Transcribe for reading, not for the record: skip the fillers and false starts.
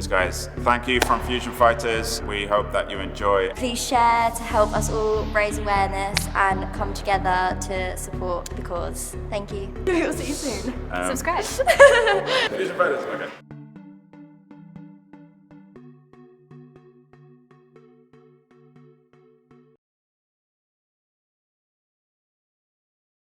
Cheers guys. Thank you from Fusion Fighters. We hope that you enjoy. Please share to help us all raise awareness and come together to support the cause. Thank you. We'll see you soon. Subscribe. Fusion Fighters, okay.